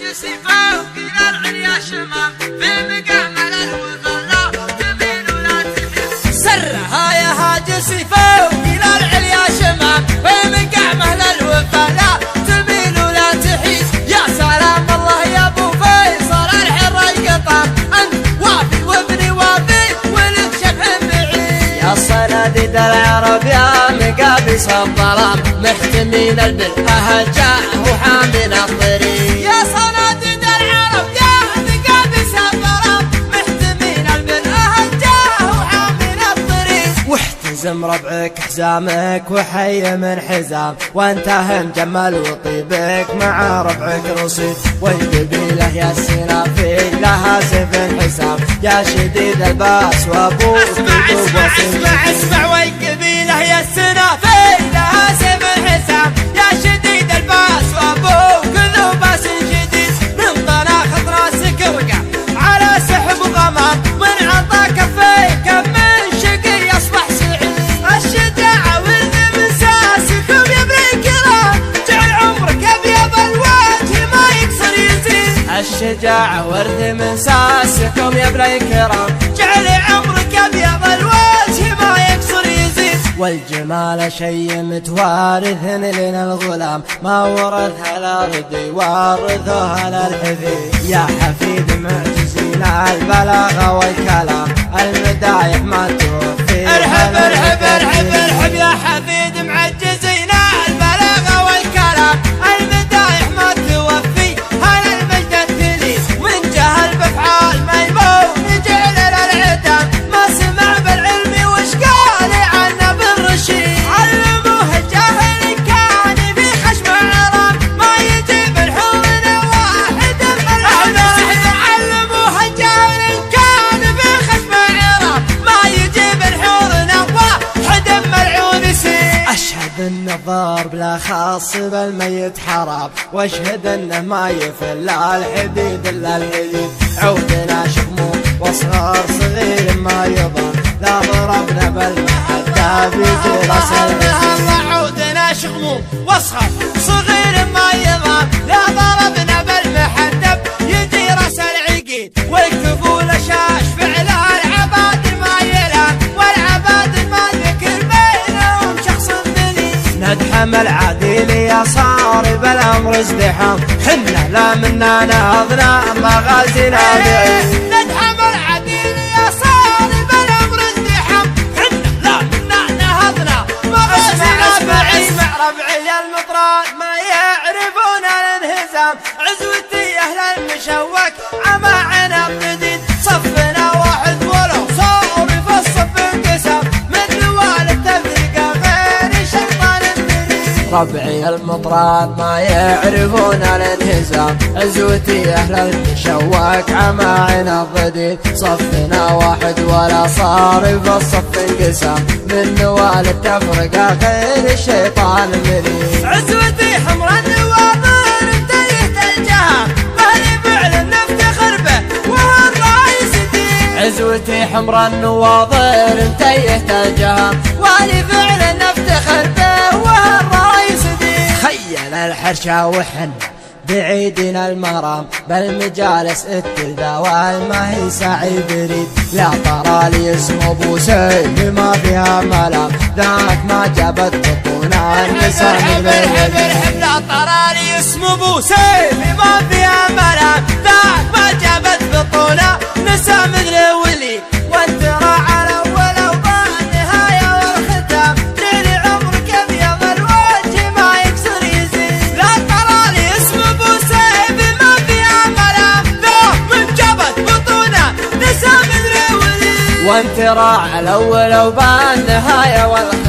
هاجسي فوق إلى العليا شمام في مقامل الوفا تميل ولا تحيد. سرها يا هاجسي فوق إلى العليا شمام في مقامل الوفا تميل ولا تحيد. يا سلام الله يا ابو فيصل الحر القطام انت وافي وابني وافي ولد شبح بعيد. يا صناديد العرب يا مقابس الظلام محتمين البلهة جاء وحامل الطريق. يا صناديد العرب يا مقابس الظلام محتمين البلهة جاء وحامل الطريق. واحتزم ربعك حزامك وحي من حزام وانتهى مجمل وطيبك مع ربعك رصيد. والقبيلة يا السنافي لها سيف حسام يا شديد الباس وابوك اسمع والقبيلة يا السنافي لها سيف حسام يا شديد الباس وابوك ذو باس شديد. من طلاخة راسك وقع على سحب غمام من عطا كفيك من شقي يصبح سعيد. الشجاعة ولد من ساسكم يا ابن الكرام جعل عمرك ابيض الوجه ما يكسر يزيد. الشجاعة ورث من ساسكم يا ابن الكرام جعل عمرك ابيض الوجه ما يكسر يزيد. والجمال شي متوارث لنا الغلام ما ورثها الارض يورثها للحفيد. يا حفيد معجزين البلاغة والكلام المدايح ما توفي. ارحب ارحب ارحب ارحب يا حفيد معجزين البلاغة والكلام المدايح ما توفي. هلا المجد التلي من جهل بفعال ميمون جعل للعدم ما سمع بالعلم وش قال عنه بالرشيد. علموه الجاهل كان في خشم عرام ما يجيب الحور واحد ملعون. علموه الجاهل كان في خشم عرام ما يجيب الحور واحد ملعون. أشهد أن الضرب لا خاص بالميت حرام واشهد أنه ما يفل الحديد إلا الحديد. عودنا شموم واصغر صغير ما يضر لا ضربنا بالمحدة بيجي راس العقيد. عودنا شغموم واصغر صغير ما يضر لا ضربنا بالمحدب يجي راس العقيد. والكفول شاش فعل العباد ما يلام والعباد ما ذكر بينهم شخص ذليل. ندحم العديل يا صارب الأمر ازدحام حنا لا منا نهضنا مغازينا بعيد. ندحم العديل يا صارب الأمر ازدحام حنا لا منا نهضنا مغازينا بعيد. اسمع ربعي المطران ما يعرفون الانهزام عزوتي أهل المشوك عما عنب جديد. صفنا واحد ولو صار في الصف انقسم من نوال التفرقة غير شيطان مريد. ربعي المطران ما يعرفون الانهزام عزوتي أهل المشوك عما عنا ضديد. صفنا واحد ولا صار في الصف انقسام من نوال التفرقة غير الشيطان مريد. عزوتي حمر النواظر انتهت الجهام مالي فعل نفتخر به وهو الرئيس دين. عزوتي حمر النواظر انتهت الجهام والي فعل نفتخر به وهو الرئيس دين. خيل الحرشا وحن بعيدنا المرام بالمجالس التلذاوال ما هي سعي بريد. لا ترى لي اسم ابو سيف ما فيها ملام ذاك ما جابت بطونا النساء من ارحب لا ترى لي اسم ابو سيف ما فيها ملام ذاك ما جابت بطوله نساء مثل ولي. وانت راعى الاول وضاع النهايه والختام طيل عمرك ابيض الوجه ما يكسر يزيد. لا ترى لي اسم ابو سيف ما فيها ملام ذاك من جابت بطوله نساء مثل ولي. وانت راعى الاول وبان النهايه والختام